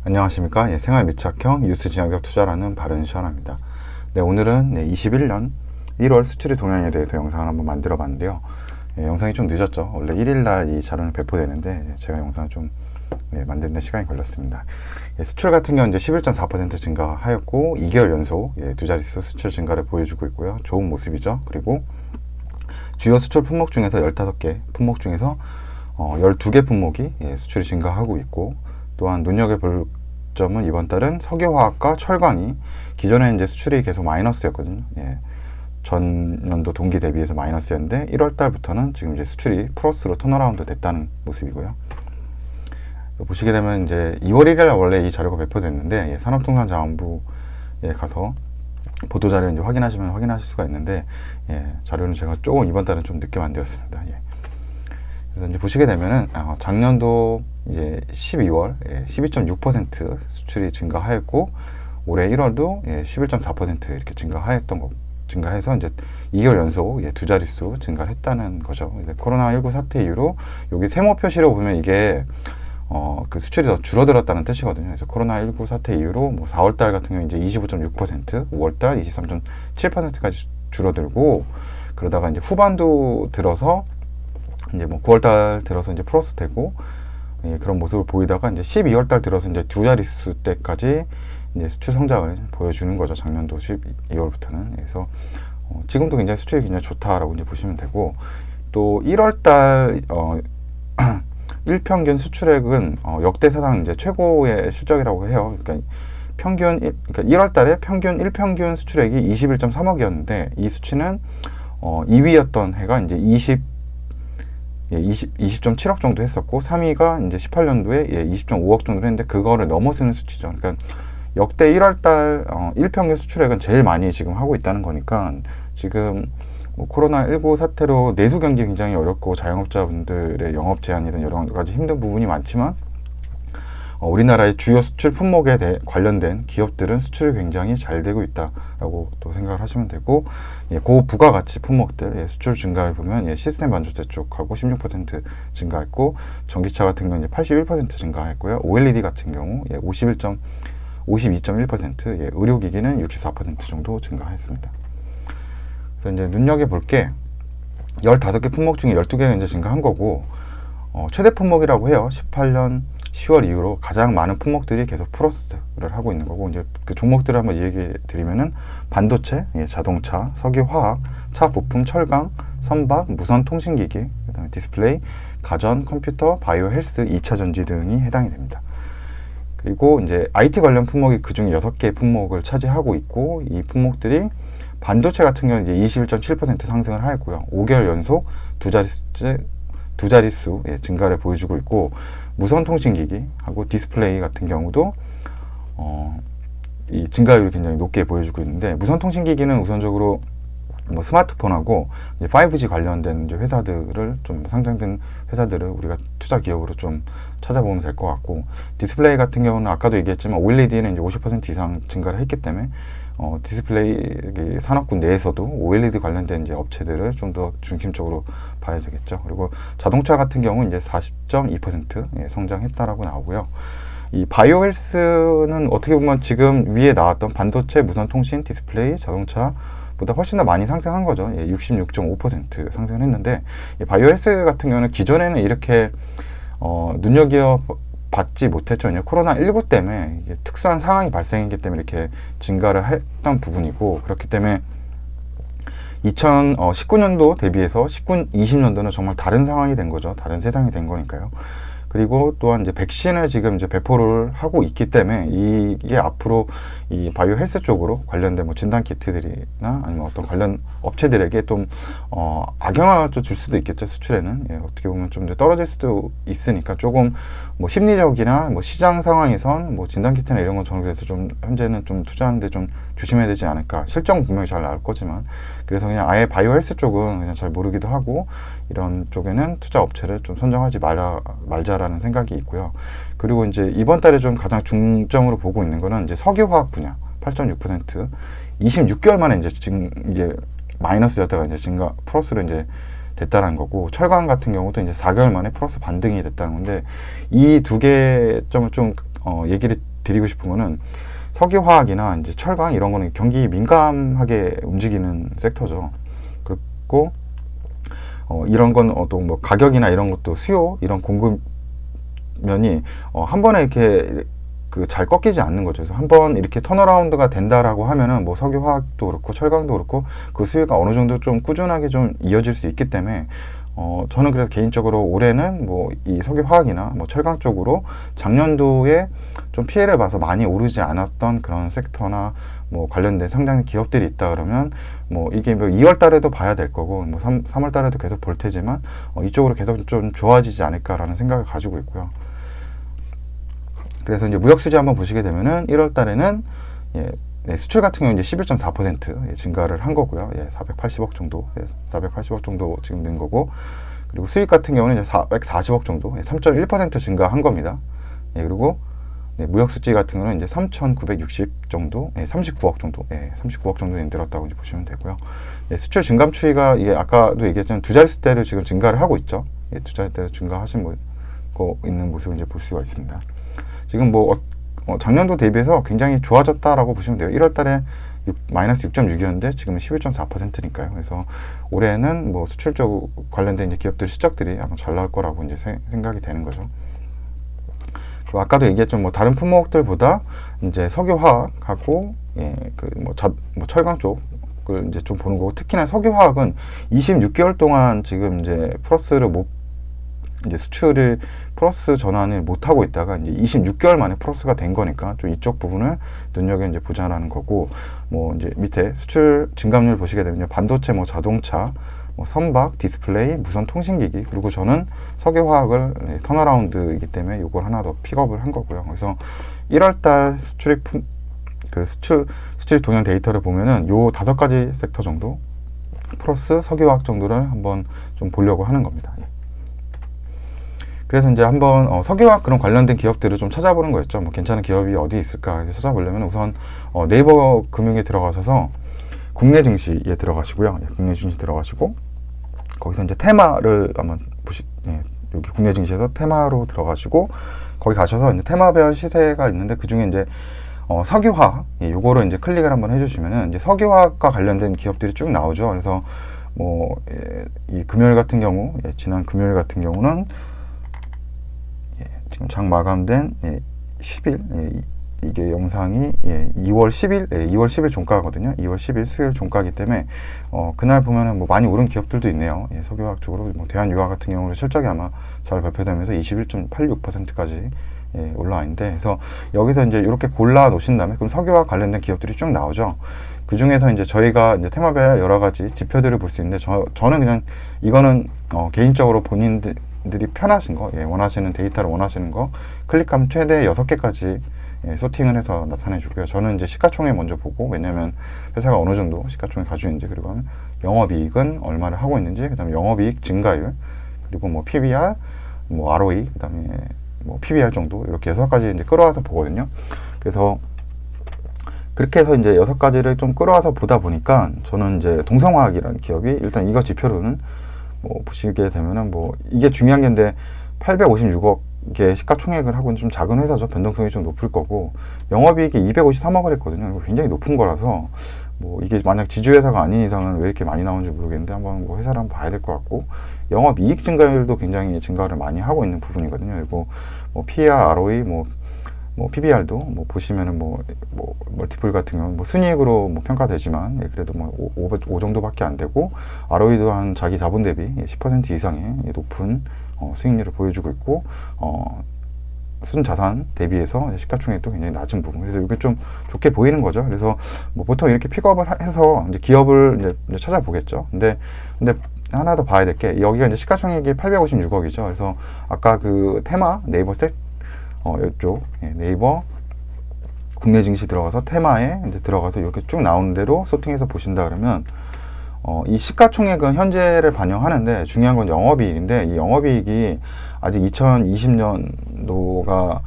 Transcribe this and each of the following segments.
안녕하십니까. 생활 밀착형 뉴스 진학적 투자라는 바른 시원합니다. 네, 오늘은 21년 1월 수출의 동향에 대해서 영상을 한번 만들어 봤는데요. 영상이 좀 늦었죠. 원래 1일날 이 자료는 배포되는데 제가 영상을 좀 만드는 데 시간이 걸렸습니다. 수출 같은 경우는 이제 11.4% 증가하였고 2개월 연속 두 자릿수 수출 증가를 보여주고 있고요. 좋은 모습이죠. 그리고 주요 수출 품목 중에서 15개 품목 중에서 12개 품목이 수출이 증가하고 있고, 또한 눈여겨볼 점은 이번 달은 석유화학과 철강이 기존에 이제 수출이 계속 마이너스였거든요. 전년도 동기 대비해서 마이너스였는데 1월 달부터는 지금 이제 수출이 플러스로 턴어라운드 됐다는 모습이고요. 보시게 되면 이제 2월 1일 원래 이 자료가 배포됐는데 산업통상자원부에 가서 보도자료 이제 확인하시면 확인하실 수가 있는데 자료는 제가 조금 이번 달은 좀 늦게 만들었습니다. 그래서 이제 보시게 되면은 작년도 이제 12월 12.6% 수출이 증가하였고 올해 1월도 11.4% 이렇게 증가해서 이제 2개월 연속 두 자릿수 증가를 했다는 거죠. 코로나19 사태 이후로 여기 세모 표시로 보면 이게 그 수출이 더 줄어들었다는 뜻이거든요. 그래서 코로나19 사태 이후로 뭐 4월달 같은 경우 이제 25.6%, 5월달 23.7%까지 줄어들고, 그러다가 이제 후반도 들어서 이제 뭐 9월달 들어서 이제 플러스 되고 그런 모습을 보이다가 이제 12월달 들어서 이제 두 자릿수 때까지 이제 수출 성장을 보여주는 거죠. 작년도 12월부터는. 그래서 지금도 굉장히 수출이 굉장히 좋다라고 이제 보시면 되고, 또 1월달 일평균 수출액은 역대 사상 이제 최고의 실적이라고 해요. 그러니까 1월달에 일평균 수출액이 21.3억이었는데 이 수치는 2위였던 해가 이제 20.7억 정도 했었고, 3위가 이제 18년도에 20.5억 정도 했는데 그거를 넘어서는 수치죠. 그러니까 역대 1월달 일평균 수출액은 제일 많이 지금 하고 있다는 거니까, 지금 뭐 코로나19 사태로 내수 경기 굉장히 어렵고 자영업자분들의 영업 제한이든 여러 가지 힘든 부분이 많지만 우리나라의 주요 수출 품목에 관련된 기업들은 수출이 굉장히 잘 되고 있다라고 또 생각을 하시면 되고, 고부가가치 품목들 수출 증가를 보면 시스템 반도체 쪽하고 16% 증가했고, 전기차 같은 경우는 81% 증가했고요. OLED 같은 경우 52.1%, 의료기기는 64% 정도 증가했습니다. 그래서 이제 눈여겨볼 게 15개 품목 중에 12개가 이제 증가한 거고, 최대 품목이라고 해요. 18년 10월 이후로 가장 많은 품목들이 계속 플러스를 하고 있는 거고, 이제 그 종목들을 한번 얘기해 드리면은 반도체, 자동차, 석유화학, 차 부품, 철강, 선박, 무선 통신기기, 그다음에 디스플레이, 가전, 컴퓨터, 바이오 헬스, 2차 전지 등이 해당이 됩니다. 그리고 이제 IT 관련 품목이 그중 6개 품목을 차지하고 있고, 이 품목들이 반도체 같은 경우는 이제 21.7% 상승을 하였고요. 5개월 연속 두 자릿수 증가를 보여주고 있고, 무선 통신기기하고 디스플레이 같은 경우도 이 증가율이 굉장히 높게 보여주고 있는데, 무선 통신기기는 우선적으로 뭐 스마트폰하고 이제 5G 관련된 이제 회사들을 좀 상장된 회사들을 우리가 투자 기업으로 좀 찾아보면 될 것 같고, 디스플레이 같은 경우는 아까도 얘기했지만 OLED는 이제 50% 이상 증가를 했기 때문에 디스플레이 산업군 내에서도 OLED 관련된 이제 업체들을 좀 더 중심적으로 봐야 되겠죠. 그리고 자동차 같은 경우는 이제 40.2% 성장했다라고 나오고요. 이 바이오 헬스는 어떻게 보면 지금 위에 나왔던 반도체, 무선 통신, 디스플레이, 자동차 보다 훨씬 더 많이 상승한 거죠. 66.5% 상승을 했는데, 이 바이오 헬스 같은 경우는 기존에는 이렇게 눈여겨봤지 못했죠. 코로나19 때문에 이게 특수한 상황이 발생했기 때문에 이렇게 증가를 했던 부분이고, 그렇기 때문에 2019년도 대비해서 20년도는 정말 다른 상황이 된 거죠. 다른 세상이 된 거니까요. 그리고 또한 이제 백신을 지금 이제 배포를 하고 있기 때문에 이게 앞으로 이 바이오 헬스 쪽으로 관련된 뭐 진단 키트들이나 아니면 어떤 관련 업체들에게 좀 악영향을 좀 줄 수도 있겠죠. 수출에는 어떻게 보면 좀 떨어질 수도 있으니까 조금 뭐 심리적이나 뭐 시장 상황에선 뭐 진단 키트나 이런 건 저는 그래서 좀 현재는 좀 투자하는데 좀 조심해야 되지 않을까. 실적은 분명히 잘 나올 거지만, 그래서 그냥 아예 바이오 헬스 쪽은 그냥 잘 모르기도 하고 이런 쪽에는 투자 업체를 좀 선정하지 말자라는 생각이 있고요. 그리고 이제 이번 달에 좀 가장 중점으로 보고 있는 거는 이제 석유화학 분야 8.6%, 26개월 만에 이제 지금 이게 마이너스였다가 이제 증가 플러스로 이제 됐다는 거고, 철강 같은 경우도 이제 4개월 만에 플러스 반등이 됐다는 건데, 이 두 개 점을 좀 얘기를 드리고 싶은 거는 석유화학이나 이제 철강 이런 거는 경기 민감하게 움직이는 섹터죠. 그리고 이런 건 또 뭐 가격이나 이런 것도 수요 이런 공급면이 한 번에 이렇게 잘 꺾이지 않는 거죠. 그래서 한번 이렇게 턴어라운드가 된다라고 하면은 뭐 석유화학도 그렇고 철강도 그렇고 그 수요가 어느 정도 좀 꾸준하게 좀 이어질 수 있기 때문에 저는 그래서 개인적으로 올해는 뭐 이 석유화학이나 뭐 철강 쪽으로 작년도에 좀 피해를 봐서 많이 오르지 않았던 그런 섹터나 뭐 관련된 상장 기업들이 있다 그러면 뭐 이게 뭐 2월 달에도 봐야 될 거고 뭐 3월 달에도 계속 볼 테지만 이쪽으로 계속 좀 좋아지지 않을까라는 생각을 가지고 있고요. 그래서 이제 무역 수지 한번 보시게 되면은 1월 달에는 수출 같은 경우는 이제 11.4% 증가를 한 거고요. 480억 정도, 480억 정도 지금 는 거고, 그리고 수입 같은 경우는 이제 440억 정도, 3.1% 증가한 겁니다. 그리고 무역 수지 같은 경우는 이제 3,960 정도, 39억 정도, 39억 정도 늘었다고 이제 보시면 되고요. 수출 증감 추이가 이게 아까도 얘기했지만 두 자릿수대로 지금 증가를 하고 있죠. 두 자릿수대로 증가하신 거 있는 모습을 이제 볼 수가 있습니다. 지금 뭐 작년도 대비해서 굉장히 좋아졌다라고 보시면 돼요. 1월 달에 마이너스 6.6이었는데 지금은 11.4%니까요. 그래서 올해는 뭐 수출 쪽 관련된 이제 기업들 실적들이 아마 잘 나올 거라고 이제 생각이 되는 거죠. 그리고 아까도 얘기했죠. 뭐 다른 품목들보다 이제 석유화학하고 뭐 철강 쪽을 이제 좀 보는 거고, 특히나 석유화학은 26개월 동안 지금 이제 이제 수출을 플러스 전환을 못 하고 있다가 이제 26개월 만에 플러스가 된 거니까 좀 이쪽 부분을 눈여겨 이제 보자라는 거고, 뭐 이제 밑에 수출 증감률 보시게 되면 반도체, 뭐 자동차, 뭐 선박, 디스플레이, 무선 통신기기, 그리고 저는 석유화학을 턴어라운드이기 때문에 이걸 하나 더 픽업을 한 거고요. 그래서 1월달 수출 동향 데이터를 보면은 요 5가지 섹터 정도 플러스 석유화학 정도를 한번 좀 보려고 하는 겁니다. 그래서 이제 한번 석유화학 그런 관련된 기업들을 좀 찾아보는 거였죠. 뭐 괜찮은 기업이 어디 있을까 찾아보려면 우선 네이버 금융에 들어가셔서 국내 증시에 들어가시고요. 국내 증시 들어가시고 거기서 이제 테마를 한번 여기 국내 증시에서 테마로 들어가시고 거기 가셔서 이제 테마별 시세가 있는데 그 중에 이제 석유화학 요거를 이제 클릭을 한번 해주시면은 이제 석유화학과 관련된 기업들이 쭉 나오죠. 그래서 뭐 이 금요일 같은 경우 지난 금요일 같은 경우는 지금 장 마감된 10일 이게 영상이 2월 10일 2월 10일 종가거든요. 2월 10일 수요일 종가이기 때문에 그날 보면은 뭐 많이 오른 기업들도 있네요. 석유화학 쪽으로 뭐 대한유화 같은 경우는 실적이 아마 잘 발표되면서 21.86%까지 올라와 있는데, 그래서 여기서 이제 이렇게 골라 놓으신 다음에 그럼 석유화학 관련된 기업들이 쭉 나오죠. 그 중에서 이제 저희가 이제 테마별 여러 가지 지표들을 볼 수 있는데 저는 그냥 이거는 개인적으로 본인들이 편하신 거, 원하시는 데이터를 원하시는 거 클릭하면 최대 6개까지 소팅을 해서 나타내 주고요. 저는 이제 시가총액 먼저 보고, 왜냐면 회사가 어느 정도 시가총액 가지고 있는지, 그리고 하면 영업이익은 얼마를 하고 있는지, 그 다음에 영업이익 증가율, 그리고 뭐 PBR, 뭐 ROE, 그 다음에 뭐 PBR 정도, 이렇게 6가지 이제 끌어와서 보거든요. 그래서 그렇게 해서 이제 6가지를 좀 끌어와서 보다 보니까 저는 이제 동성화학이라는 기업이 일단 이거 지표로는 뭐 보시게 되면은 뭐 이게 중요한 게인데 856억의 시가총액을 하고는 좀 작은 회사죠. 변동성이 좀 높을 거고, 영업이익이 253억을 했거든요. 굉장히 높은 거라서 뭐 이게 만약 지주회사가 아닌 이상은 왜 이렇게 많이 나오는지 모르겠는데 한번 뭐 회사를 한번 봐야 될 것 같고, 영업이익 증가율도 굉장히 증가를 많이 하고 있는 부분이거든요. 그리고 뭐 PER, ROE, 뭐 PBR도 뭐 보시면은 뭐 멀티플 같은 경우는 뭐 순이익으로 뭐 평가되지만 그래도 뭐 5 정도밖에 안 되고, ROE도 한 자기 자본 대비 10% 이상의 높은 수익률을 보여주고 있고, 순자산 대비해서 시가총액도 굉장히 낮은 부분. 그래서 이게 좀 좋게 보이는 거죠. 그래서 뭐 보통 이렇게 픽업을 해서 이제 기업을 이제 찾아보겠죠. 근데 하나 더 봐야 될 게, 여기가 이제 시가총액이 856억이죠. 그래서 아까 그 테마 네이버 이쪽 네이버 국내 증시 들어가서 테마에 이제 들어가서 이렇게 쭉 나오는 대로 소팅해서 보신다 그러면 이 시가총액은 현재를 반영하는데 중요한 건 영업이익인데, 이 영업이익이 아직 2020년도가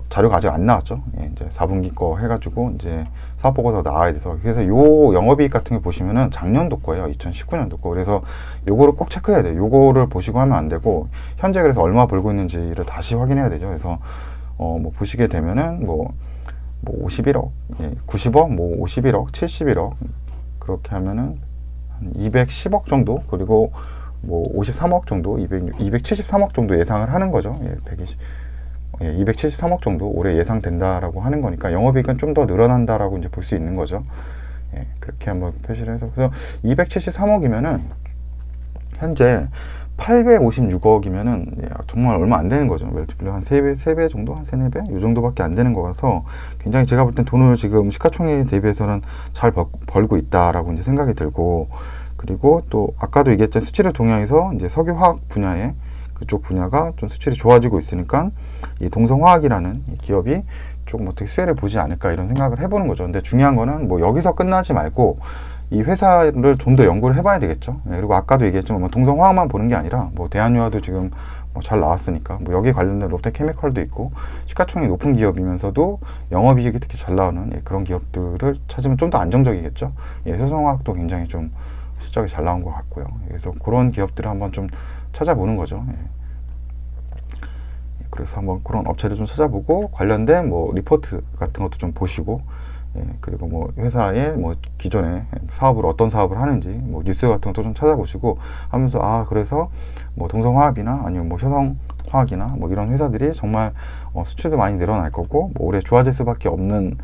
자료가 아직 안 나왔죠. 이제 4분기 거 해가지고 이제 사업보고서 나와야 돼서, 그래서 요 영업이익 같은 거 보시면은 작년도 거예요. 2019년도 거. 그래서 요거를 꼭 체크해야 돼요. 요거를 보시고 하면 안 되고, 현재 그래서 얼마 벌고 있는지를 다시 확인해야 되죠. 그래서 뭐 보시게 되면은 뭐 51억, 90억, 뭐 51억, 71억 그렇게 하면은 한 210억 정도, 그리고 뭐 53억 정도, 273억 정도 예상을 하는 거죠. 273억 정도 올해 예상된다라고 하는 거니까 영업이익은 좀 더 늘어난다라고 이제 볼 수 있는 거죠. 그렇게 한번 표시를 해서, 그래서 273억이면은 현재 856억이면은 정말 얼마 안 되는 거죠. 멀티플레이 한 3배 정도? 한 3, 4배? 이 정도밖에 안 되는 거라서 굉장히 제가 볼 땐 돈을 지금 시가총액에 대비해서는 잘 벌고 있다라고 이제 생각이 들고, 그리고 또 아까도 얘기했던 수치를 동향해서 이제 석유화학 분야에 그쪽 분야가 좀 수출이 좋아지고 있으니까 이 동성화학이라는 이 기업이 조금 어떻게 수혜를 보지 않을까 이런 생각을 해보는 거죠. 근데 중요한 거는 뭐 여기서 끝나지 말고 이 회사를 좀 더 연구를 해봐야 되겠죠. 그리고 아까도 얘기했지만 뭐 동성화학만 보는 게 아니라 뭐 대한유화도 지금 뭐 잘 나왔으니까 뭐 여기 관련된 롯데케미컬도 있고 시가총액이 높은 기업이면서도 영업이익이 특히 잘 나오는 그런 기업들을 찾으면 좀 더 안정적이겠죠. 효성화학도 굉장히 좀 실적이 잘 나온 것 같고요. 그래서 그런 기업들을 한번 좀 찾아보는 거죠. 그래서 한번 그런 업체를 좀 찾아보고 관련된 뭐 리포트 같은 것도 좀 보시고, 그리고 뭐 회사의 뭐 기존에 사업을 어떤 사업을 하는지 뭐 뉴스 같은 것도 좀 찾아보시고 하면서 그래서 뭐 동성화합이나 아니면 뭐 효성화학이나 뭐 이런 회사들이 정말 수출도 많이 늘어날 거고 뭐 올해 좋아질 수밖에 없는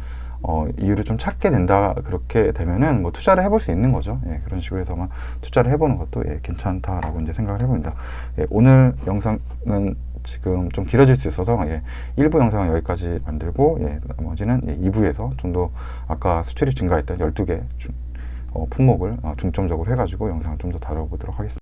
이유를 좀 찾게 된다. 그렇게 되면은 뭐 투자를 해볼 수 있는 거죠. 그런 식으로 해서만 투자를 해보는 것도 괜찮다라고 이제 생각을 해봅니다. 오늘 영상은 지금 좀 길어질 수 있어서 1부 영상은 여기까지 만들고 나머지는 2부에서 좀 더 아까 수출이 증가했던 12개 품목을 중점적으로 해가지고 영상을 좀 더 다뤄보도록 하겠습니다.